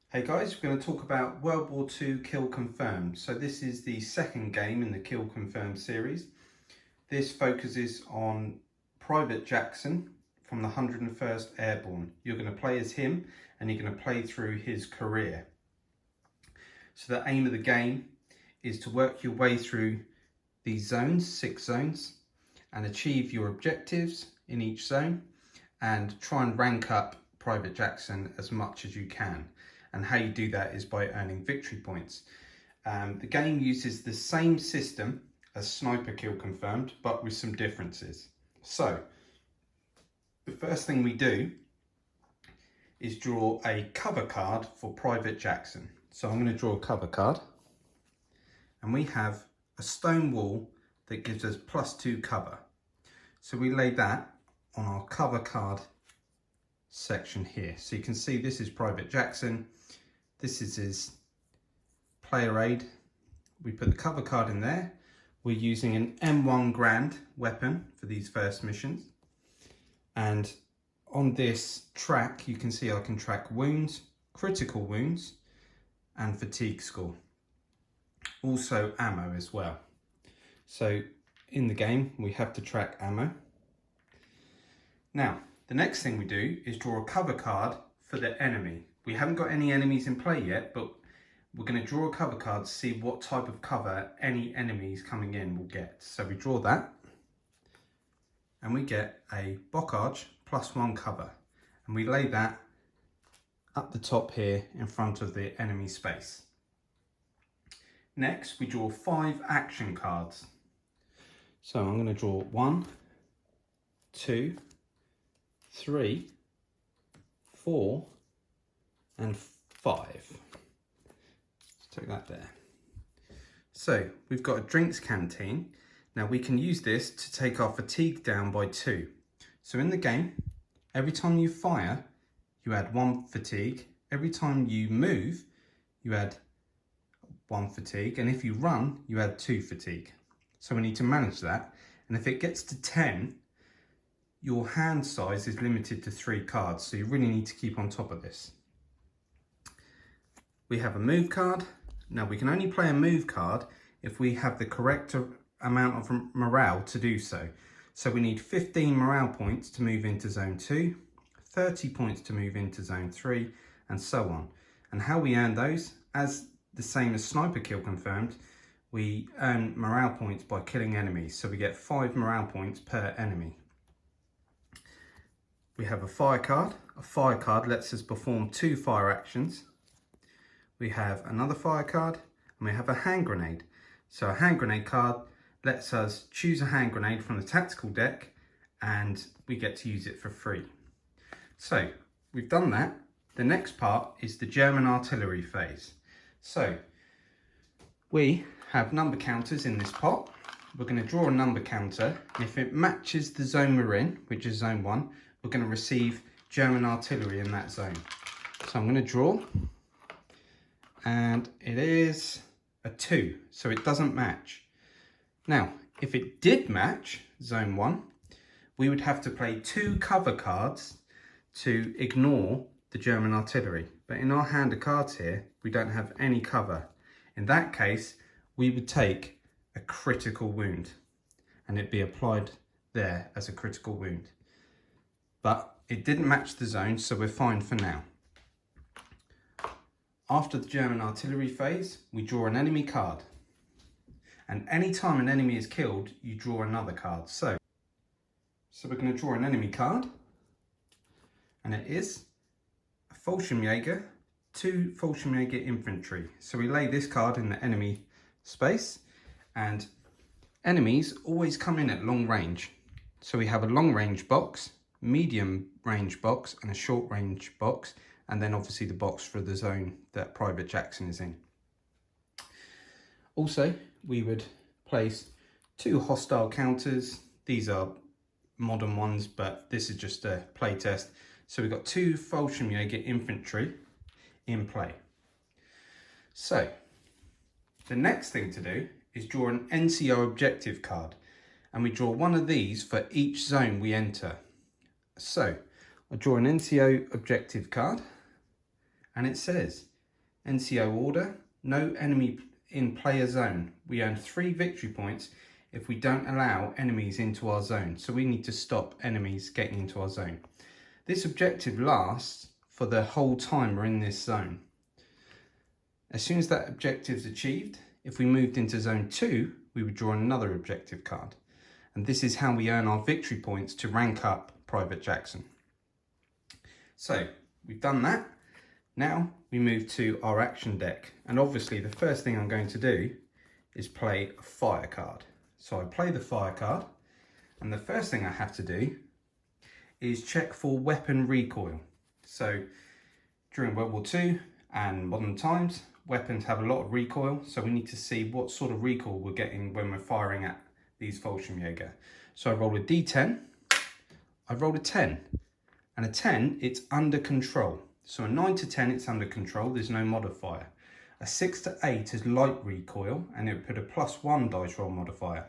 Hey guys, we're going to talk about Ww2 Kill Confirmed. So this is the second game in the Kill Confirmed series. This focuses on Private Jackson from the 101st Airborne. You're going to play as him and you're going to play through his career. So the aim of the game is to work your way through these zones, 6 zones, and achieve your objectives in each zone and try and rank up Private Jackson as much as you can. And how you do that is by earning victory points. The game uses the same system as Sniper Kill Confirmed, but with some differences. So, the first thing we do is draw a cover card for Private Jackson. So I'm going to draw a cover card. And we have a stone wall that gives us +2 cover. So we lay that on our cover card section here. So you can see this is Private Jackson. This is his player aid. We put the cover card in there. We're using an M1 Grand weapon for these first missions. And on this track, you can see I can track wounds, critical wounds, and fatigue score. Also ammo as well. So in the game, we have to track ammo. Now, the next thing we do is draw a cover card for the enemy. We haven't got any enemies in play yet, but we're going to draw a cover card to see what type of cover any enemies coming in will get. So we draw that and we get a Bocage +1 cover, and we lay that up the top here in front of the enemy space. Next, we draw 5 action cards. So I'm going to draw 1, 2, 3, 4, and 5. Let's take that there. So we've got a drinks canteen. Now we can use this to take our fatigue down by 2. So in the game, every time you fire, you add 1 fatigue. Every time you move, you add 1 fatigue. And if you run, you add 2 fatigue. So we need to manage that. And if it gets to 10, your hand size is limited to 3 cards. So you really need to keep on top of this. We have a move card. Now we can only play a move card if we have the correct amount of morale to do so. So we need 15 morale points to move into zone 2, 30 points to move into zone 3, and so on. And how we earn those, as the same as Sniper Kill Confirmed, we earn morale points by killing enemies. So we get 5 morale points per enemy. We have a fire card. A fire card lets us perform 2 fire actions. We have another fire card, and we have a hand grenade. So a hand grenade card lets us choose a hand grenade from the tactical deck, and we get to use it for free. So we've done that. The next part is the German artillery phase. So we have number counters in this pot. We're going to draw a number counter, and if it matches the zone we're in, which is zone 1, we're going to receive German artillery in that zone. So I'm going to draw, and it is a 2, so it doesn't match. Now, if it did match zone 1, we would have to play 2 cover cards to ignore the German artillery. But in our hand of cards here, we don't have any cover. In that case, we would take a critical wound, and it'd be applied there as a critical wound. But it didn't match the zone, so we're fine for now. After the German artillery phase, we draw an enemy card. And any time an enemy is killed, you draw another card. So we're going to draw an enemy card. And it is a Fallschirmjäger, 2 Fallschirmjäger infantry. So we lay this card in the enemy space. And enemies always come in at long range. So we have a long range box, medium range box, and a short range box. And then obviously the box for the zone that Private Jackson is in. Also, we would place 2 hostile counters. These are modern ones, but this is just a play test. So we've got 2 Fallschirmjäger infantry in play. So the next thing to do is draw an NCO objective card. And we draw one of these for each zone we enter. So I draw an NCO objective card. And it says, NCO order, no enemy in player zone. We earn 3 victory points if we don't allow enemies into our zone. So we need to stop enemies getting into our zone. This objective lasts for the whole time we're in this zone. As soon as that objective is achieved, if we moved into zone 2, we would draw another objective card. And this is how we earn our victory points to rank up Private Jackson. So we've done that. Now we move to our action deck. And obviously the first thing I'm going to do is play a fire card. So I play the fire card, and the first thing I have to do is check for weapon recoil. So during World War II and modern times, weapons have a lot of recoil, so we need to see what sort of recoil we're getting when we're firing at these Fallschirmjäger. So I roll a D10, I roll a 10, and a 10, it's under control. So a 9 to 10, it's under control, there's no modifier. A 6 to 8 is light recoil, and it would put a +1 dice roll modifier.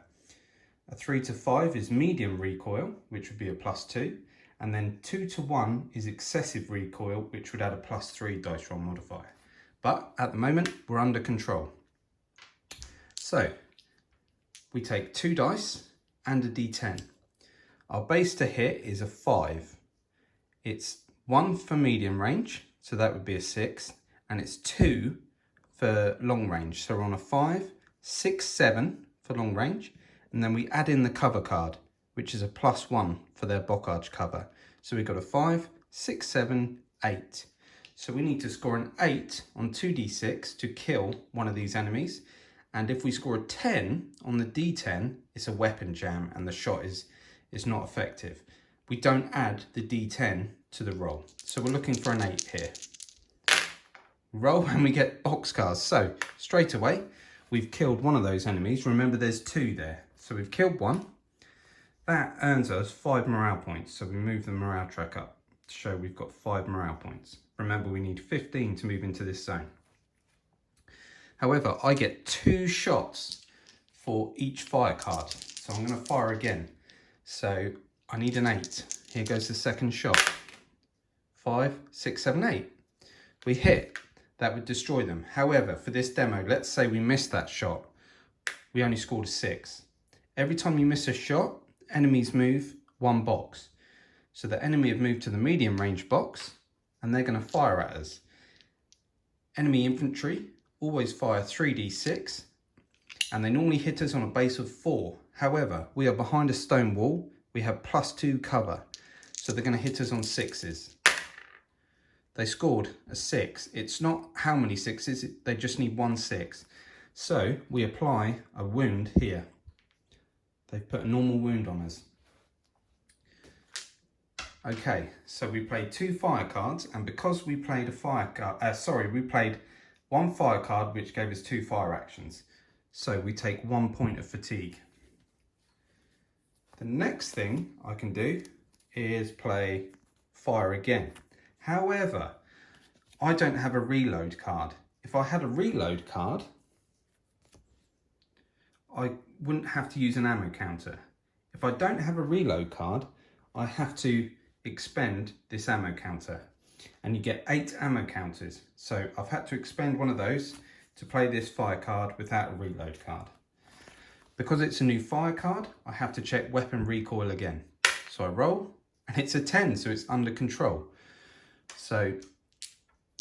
A 3 to 5 is medium recoil, which would be a +2. And then 2 to 1 is excessive recoil, which would add a +3 dice roll modifier. But at the moment, we're under control. So we take 2 dice and a D10. Our base to hit is a 5. It's 1 for medium range, so that would be a 6, and it's 2 for long range. So we're on a 5, 6, 7 for long range, and then we add in the cover card, which is a +1 for their Bocage cover. So we've got a 5, 6, 7, 8. So we need to score an 8 on 2d6 to kill one of these enemies. And if we score a 10 on the d10, it's a weapon jam and the shot is not effective. We don't add the d10 to the roll. So we're looking for an 8 here. Roll and we get boxcars. So straight away, we've killed one of those enemies. Remember, there's 2 there. So we've killed one. That earns us 5 morale points. So we move the morale track up to show we've got 5 morale points. Remember, we need 15 to move into this zone. However, I get 2 shots for each fire card. So I'm going to fire again. So I need an 8. Here goes the second shot. 5, 6, 7, 8. We hit. That would destroy them. However, for this demo, let's say we missed that shot. We only scored a 6. Every time you miss a shot, enemies move 1 box. So the enemy have moved to the medium range box, and they're going to fire at us. Enemy infantry always fire 3d6, and they normally hit us on a base of 4. However, we are behind a stone wall. We have +2 cover, so they're going to hit us on 6s. They scored a 6. It's not how many 6s, they just need 1 6. So we apply a wound here. They've put a normal wound on us. Okay, so we played 2 fire cards, and because we played a fire card, we played 1 fire card, which gave us 2 fire actions. So we take 1 point of fatigue. The next thing I can do is play fire again. However, I don't have a reload card. If I had a reload card, I wouldn't have to use an ammo counter. If I don't have a reload card, I have to expend this ammo counter, and you get 8 ammo counters. So I've had to expend one of those to play this fire card without a reload card. Because it's a new fire card, I have to check weapon recoil again. So I roll, and it's a 10, so it's under control. So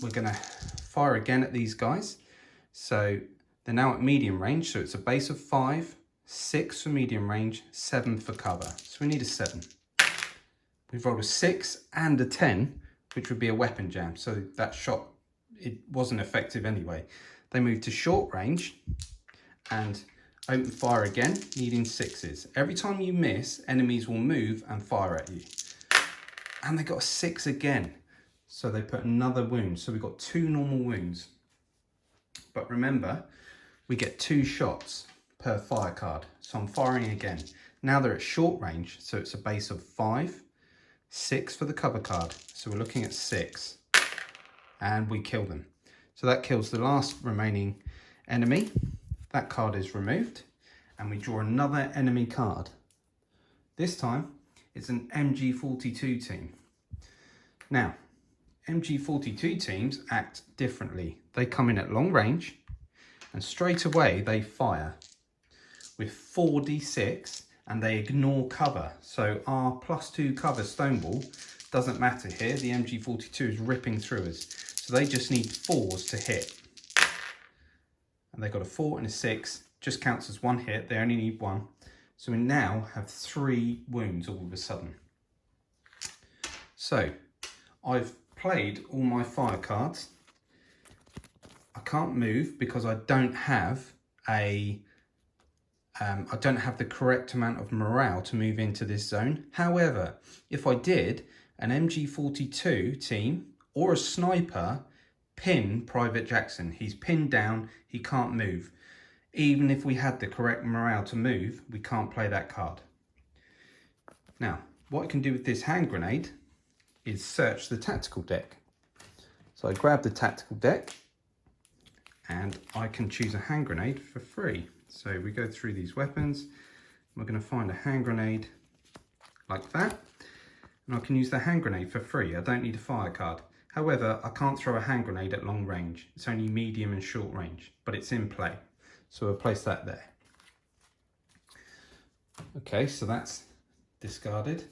we're going to fire again at these guys. So they're now at medium range, so it's a base of 5, 6 for medium range, 7 for cover. So we need a 7. We've rolled a 6 and a 10, which would be a weapon jam. So that shot, it wasn't effective anyway. They moved to short range and open fire again, needing 6s. Every time you miss, enemies will move and fire at you. And they got a 6 again. So they put another wound. So we've got 2 normal wounds. But remember, we get 2 shots per fire card. So I'm firing again. Now they're at short range, so it's a base of 5, 6 for the cover card. So we're looking at 6. And we kill them. So that kills the last remaining enemy. That card is removed. And we draw another enemy card. This time, it's an MG42 team. Now, MG42 teams act differently. They come in at long range and straight away they fire with 4d6 and they ignore cover. So our +2 cover stonewall doesn't matter here. The MG42 is ripping through us. So they just need 4s to hit. And they've got a 4 and a 6, just counts as 1 hit. They only need 1. So we now have 3 wounds all of a sudden. So I've played all my fire cards. I can't move because I don't have the correct amount of morale to move into this zone. However, if I did, an MG42 team or a sniper pin Private Jackson. He's pinned down, he can't move. Even if we had the correct morale to move, we can't play that card. Now, what I can do with this hand grenade is search the tactical deck. So I grab the tactical deck and I can choose a hand grenade for free. So we go through these weapons. We're going to find a hand grenade like that. And I can use the hand grenade for free. I don't need a fire card. However, I can't throw a hand grenade at long range. It's only medium and short range, but it's in play. So we'll place that there. Okay, so that's discarded.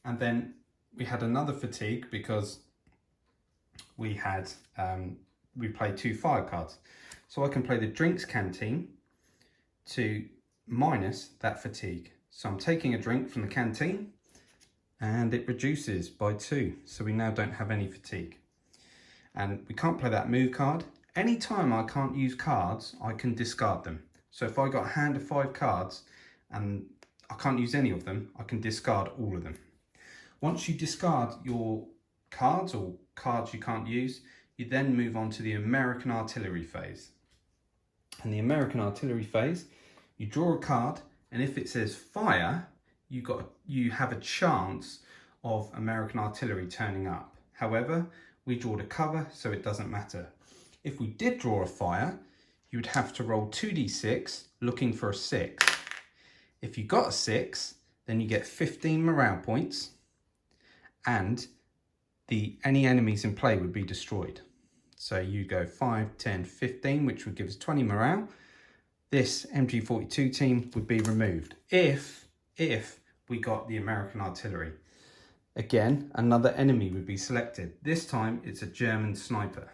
And then we had another fatigue because we had we played 2 fire cards. So I can play the drinks canteen to minus that fatigue. So I'm taking a drink from the canteen and it reduces by 2. So we now don't have any fatigue. And we can't play that move card. Anytime I can't use cards, I can discard them. So if I got a hand of 5 cards and I can't use any of them, I can discard all of them. Once you discard your cards or cards you can't use, you then move on to the American Artillery phase. In the American Artillery phase, you draw a card, and if it says fire, you have a chance of American Artillery turning up. However, we draw the cover, so it doesn't matter. If we did draw a fire, you would have to roll 2d6 looking for a 6. If you got a 6, then you get 15 morale points and any enemies in play would be destroyed. So you go 5, 10, 15, which would give us 20 morale. This MG42 team would be removed if we got the American Artillery. Again, another enemy would be selected. This time it's a German sniper.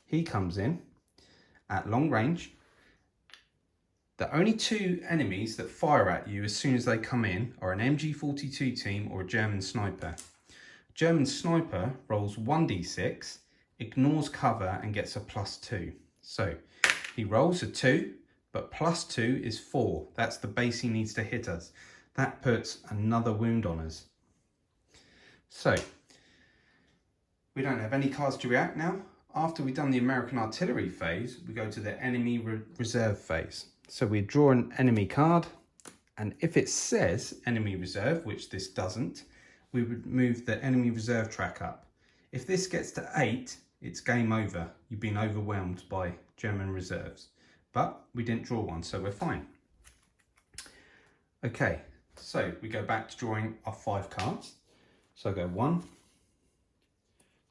He comes in at long range. The only 2 enemies that fire at you as soon as they come in are an MG42 team or a German sniper. German sniper rolls 1d6, ignores cover and gets a +2. So he rolls a 2, but +2 is 4. That's the base he needs to hit us. That puts another wound on us. So we don't have any cards to react now. After we've done the American Artillery phase, we go to the enemy reserve phase. So we draw an enemy card, and if it says enemy reserve, which this doesn't, we would move the enemy reserve track up. If this gets to 8, it's game over. You've been overwhelmed by German reserves. But we didn't draw one, so we're fine. Okay, so we go back to drawing our 5 cards. So I go 1,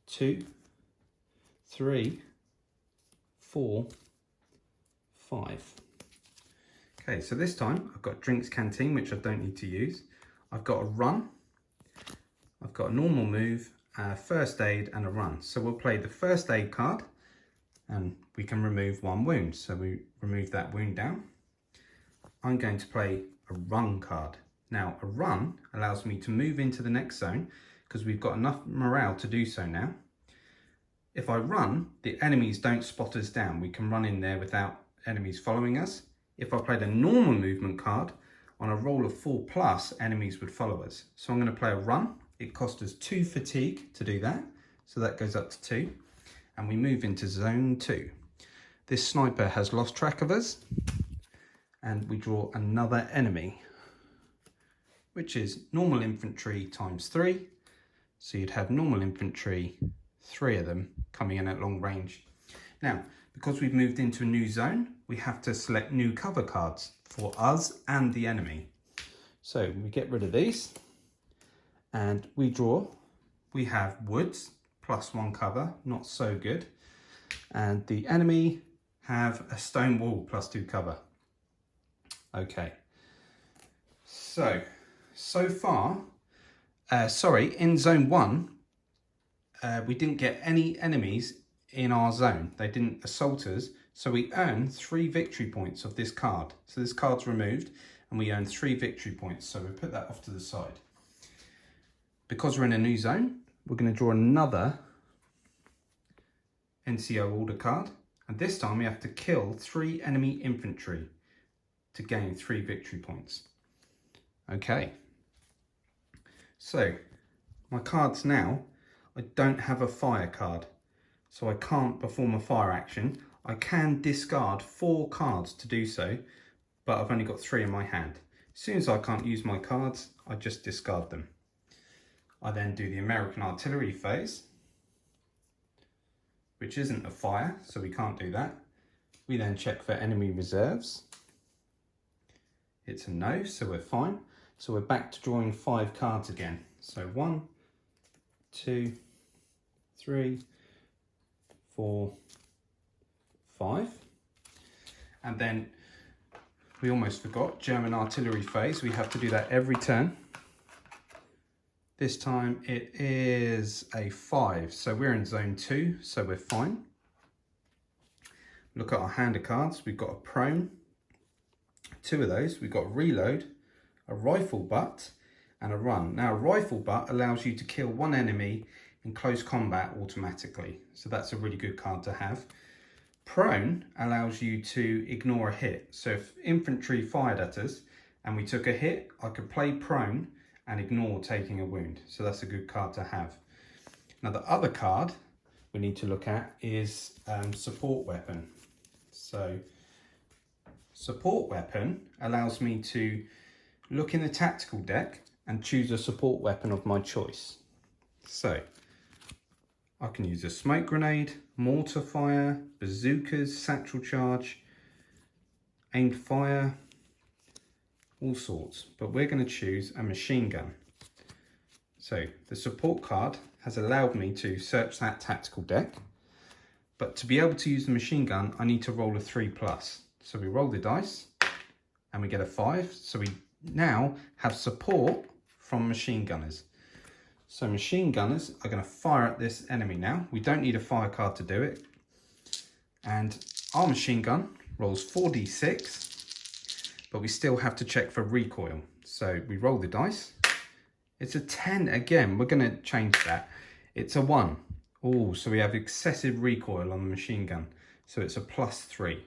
2, 3, 4, 5. Okay, so this time I've got drinks canteen, which I don't need to use. I've got a run. I've got a normal move, first aid and a run. So we'll play the first aid card and we can remove 1 wound. So we remove that wound down. I'm going to play a run card. Now a run allows me to move into the next zone because we've got enough morale to do so now. If I run, the enemies don't spot us down. We can run in there without enemies following us. If I played a normal movement card, on a roll of 4+, enemies would follow us. So I'm going to play a run. It costs us 2 fatigue to do that. So that goes up to 2. And we move into zone 2. This sniper has lost track of us. And we draw another enemy, which is normal infantry times 3. So you'd have normal infantry, 3 of them, coming in at long range. Now, because we've moved into a new zone, we have to select new cover cards for us and the enemy. So we get rid of these and we draw. We have woods +1 cover, not so good. And the enemy have a stone wall +2 cover. Okay, so far, in zone 1, we didn't get any enemies in our zone. They didn't assault us, so we earned 3 victory points of this card. So this card's removed and we earned 3 victory points, so we put that off to the side. Because we're in a new zone, we're going to draw another NCO order card, and this time we have to kill 3 enemy infantry to gain 3 victory points. Okay, so my cards now, I don't have a fire card, so I can't perform a fire action. I can discard 4 cards to do so, but I've only got 3 in my hand. As soon as I can't use my cards, I just discard them. I then do the American artillery phase, which isn't a fire, so we can't do that. We then check for enemy reserves. It's a no, so we're fine. So we're back to drawing 5 cards again. So 1, 2, 3, 4, 5. And then we almost forgot German artillery phase. We have to do that every turn. This time it is a 5, so we're in zone 2, so we're fine. Look at our hand of cards. We've got a prone, 2 of those. We've got a reload, a rifle butt, and a run. Now, a rifle butt allows you to kill 1 enemy in close combat automatically, so that's a really good card to have. Prone allows you to ignore a hit. So if infantry fired at us and we took a hit, I could play prone and ignore taking a wound. So that's a good card to have. Now the other card we need to look at is support weapon. So support weapon allows me to look in the tactical deck and choose a support weapon of my choice. So I can use a smoke grenade, mortar fire, bazookas, satchel charge, aimed fire, all sorts, but we're going to choose a machine gun. So the support card has allowed me to search that tactical deck, but to be able to use the machine gun, I need to roll a 3+. So we roll the dice and we get a 5. So we now have support from machine gunners. So machine gunners are going to fire at this enemy now. We don't need a fire card to do it. And our machine gun rolls 4d6, but we still have to check for recoil. So we roll the dice. It's a 10 again. We're going to change that. It's a 1. Oh, so we have excessive recoil on the machine gun. So it's a +3.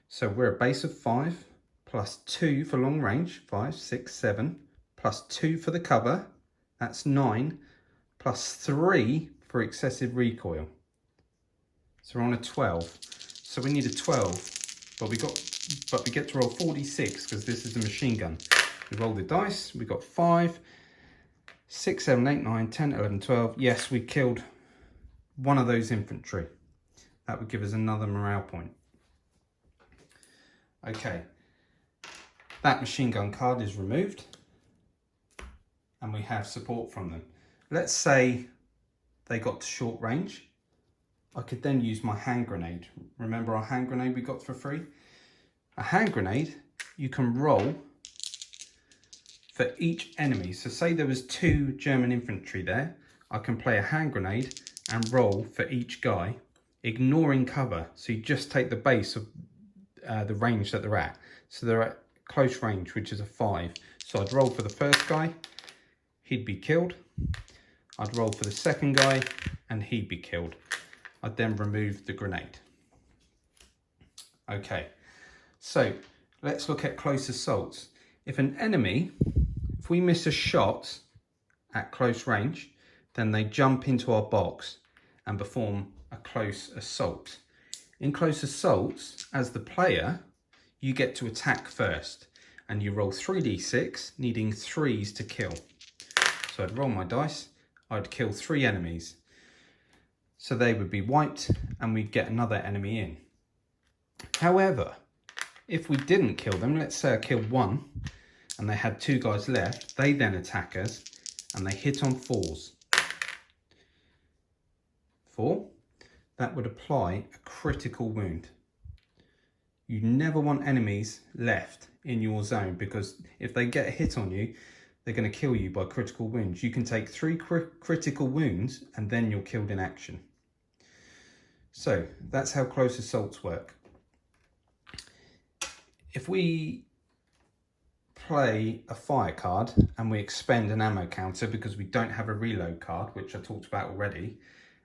So we're a base of 5, +2 for long range, 5, 6, 7, +2 for the cover. That's 9, +3 for excessive recoil. So we're on a 12. So we need a 12, but we get to roll 4d6 because this is a machine gun. We roll the dice. We got 5, 6, 7, 8, 9, 10, 11, 12. Yes, we killed one of those infantry. That would give us another morale point. Okay, that machine gun card is removed. And we have support from them. Let's say they got to short range. I could then use my hand grenade. Remember our hand grenade we got for free? A hand grenade, you can roll for each enemy. So say there was 2 German infantry there. I can play a hand grenade and roll for each guy, ignoring cover. So you just take the base of the range that they're at. So they're at close range, which is a 5. So I'd roll for the first guy. He'd be killed. I'd roll for the second guy and he'd be killed. I'd then remove the grenade. Okay, so let's look at close assaults. If we miss a shot at close range, then they jump into our box and perform a close assault. In close assaults, as the player, you get to attack first and you roll 3d6, needing 3s to kill. So I'd roll my dice, I'd kill 3 enemies. So they would be wiped and we'd get another enemy in. However, if we didn't kill them, let's say I killed 1 and they had 2 guys left, they then attack us and they hit on 4s. 4, that would apply a critical wound. You never want enemies left in your zone, because if they get a hit on you, they're going to kill you by critical wounds. You can take 3 critical wounds and then you're killed in action. So that's how close assaults work. If we play a fire card and we expend an ammo counter because we don't have a reload card, which I talked about already,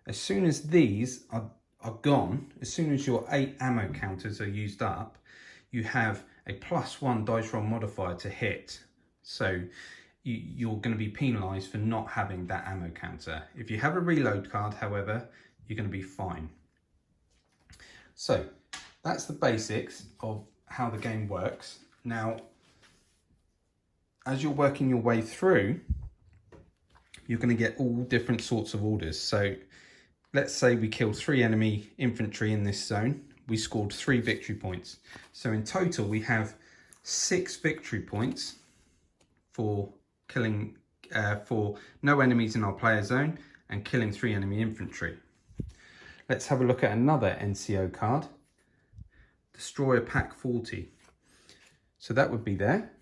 as soon as these are gone, as soon as your 8 ammo counters are used up, you have a +1 dice roll modifier to hit. So you're going to be penalised for not having that ammo counter. If you have a reload card, however, you're going to be fine. So that's the basics of how the game works. Now, as you're working your way through, you're going to get all different sorts of orders. So let's say we killed 3 enemy infantry in this zone. We scored 3 victory points. So in total, we have 6 victory points for killing, for no enemies in our player zone and killing 3 enemy infantry. Let's have a look at another NCO card. Destroy a pack 40. So that would be there.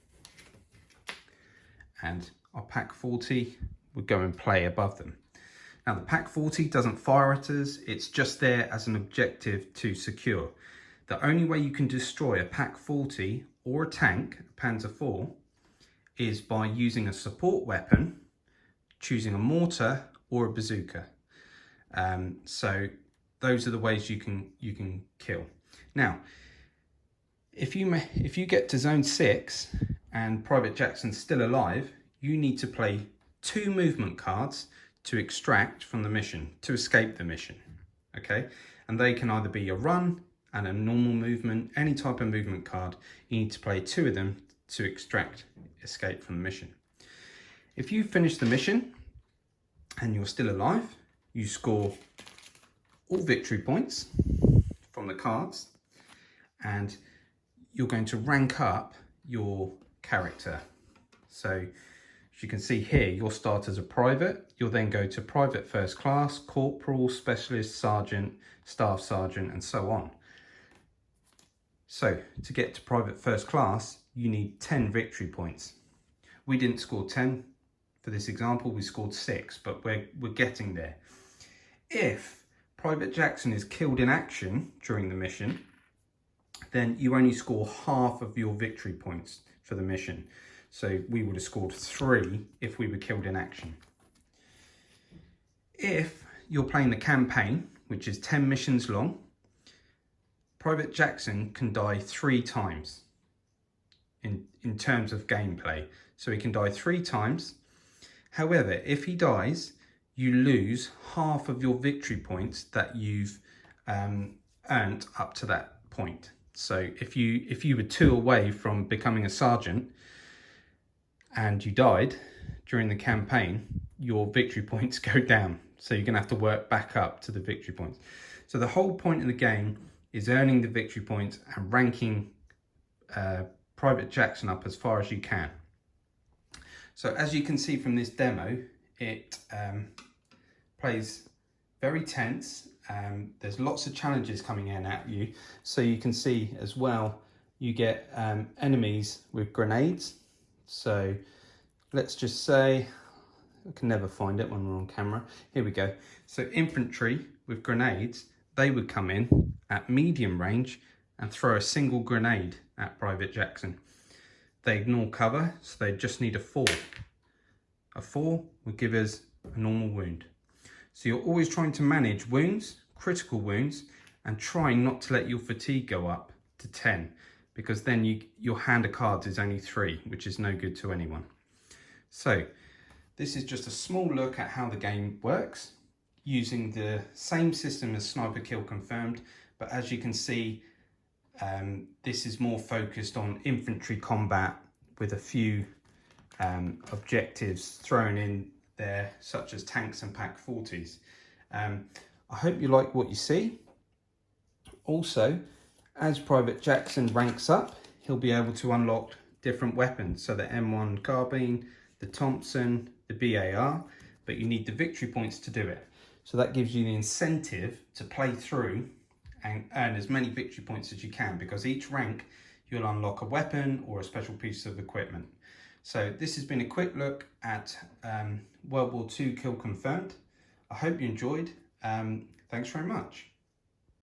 And our pack 40 would go and play above them. Now the pack 40 doesn't fire at us, it's just there as an objective to secure. The only way you can destroy a pack 40 or a tank, a Panzer IV, is by using a support weapon, choosing a mortar or a bazooka. So those are the ways you can kill. Now, if you get to zone 6 and Private Jackson's still alive, you need to play 2 movement cards to extract from the mission, to escape the mission, okay? And they can either be a run and a normal movement, any type of movement card. You need to play 2 of them to escape from the mission. If you finish the mission and you're still alive, you score all victory points from the cards, and you're going to rank up your character. So as you can see here, you'll start as a private, you'll then go to private first class, corporal, specialist, sergeant, staff sergeant, and so on. So to get to private first class, you need 10 victory points. We didn't score 10 for this example, we scored 6, but we're getting there. If Private Jackson is killed in action during the mission, then you only score half of your victory points for the mission. So we would have scored 3 if we were killed in action. If you're playing the campaign, which is 10 missions long, Private Jackson can die 3 times in terms of gameplay. So he can die 3 times. However, if he dies, you lose half of your victory points that you've earned up to that point. So if you were 2 away from becoming a sergeant and you died during the campaign, your victory points go down. So you're going to have to work back up to the victory points. So the whole point of the game is earning the victory points and ranking Private Jackson up as far as you can. So as you can see from this demo, it plays very tense. There's lots of challenges coming in at you. So you can see as well, you get enemies with grenades. So let's just say, I can never find it when we're on camera. Here we go. So infantry with grenades, they would come in at medium range and throw a single grenade at Private Jackson. They ignore cover, so they just need a 4. A 4 would give us a normal wound. So you're always trying to manage wounds, critical wounds, and trying not to let your fatigue go up to 10, because then your hand of cards is only 3, which is no good to anyone. So this is just a small look at how the game works, using the same system as Sniper Kill Confirmed, but as you can see, this is more focused on infantry combat with a few objectives thrown in there, such as tanks and pack 40s. I hope you like what you see. Also, as Private Jackson ranks up, he'll be able to unlock different weapons. So the M1 carbine, the Thompson, the BAR, but you need the victory points to do it. So that gives you the incentive to play through and earn as many victory points as you can, because each rank you'll unlock a weapon or a special piece of equipment. So this has been a quick look at World War II Kill Confirmed. I hope you enjoyed. Thanks very much.